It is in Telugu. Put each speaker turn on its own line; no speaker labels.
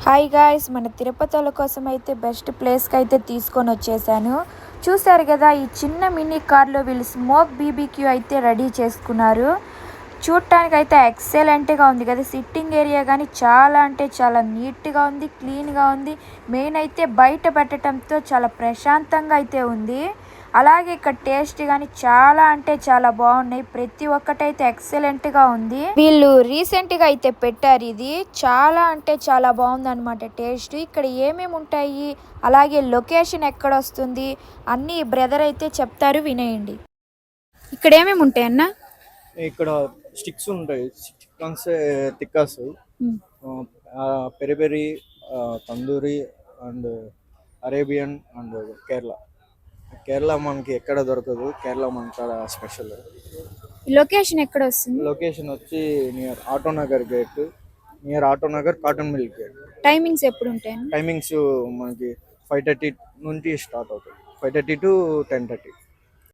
హాయ్ గాయ్స్, మన తిరుపతిల కోసం అయితే బెస్ట్ ప్లేస్కి అయితే తీసుకొని వచ్చేసాను. చూసారు కదా, ఈ చిన్న మినీ కార్లో వీళ్ళు స్మోక్ బీబీక్యూ అయితే రెడీ చేసుకున్నారు. చూడటానికి అయితే ఎక్సలెంట్గా ఉంది కదా. సిట్టింగ్ ఏరియా కానీ చాలా అంటే చాలా నీట్గా ఉంది, క్లీన్గా ఉంది. మెయిన్ అయితే బయట పెట్టడంతో చాలా ప్రశాంతంగా అయితే ఉంది. అలాగే ఇక్కడ టేస్ట్ కానీ చాలా అంటే చాలా బాగున్నాయి. ప్రతి ఒక్కటైతే ఎక్సలెంట్గా ఉంది. వీళ్ళు రీసెంట్గా అయితే పెట్టారు. ఇది చాలా అంటే చాలా బాగుంది అనమాట టేస్ట్. ఇక్కడ ఏమేమి ఉంటాయి, అలాగే లొకేషన్ ఎక్కడ వస్తుంది అన్నీ బ్రదర్ అయితే చెప్తారు, వినేయండి. ఇక్కడ ఏమేమి ఉంటాయి అన్న?
ఇక్కడ స్టిక్స్ ఉంటాయి, chickens, tikkas, peri peri, tandoori and Arabian and Kerala మనకి ఎక్కడ దొరకదు. కేరళ మన చాలా స్పెషల్.
లొకేషన్ ఎక్కడ వస్తుంది?
లొకేషన్ వచ్చి near Autonagar gate, near Autonagar cotton mill gate.
Timings ఎప్పుడు ఉంటాయి?
టైమింగ్స్ మనకి 5:30 నుండి స్టార్ట్ అవుతుంది. 5:30 to 10:30.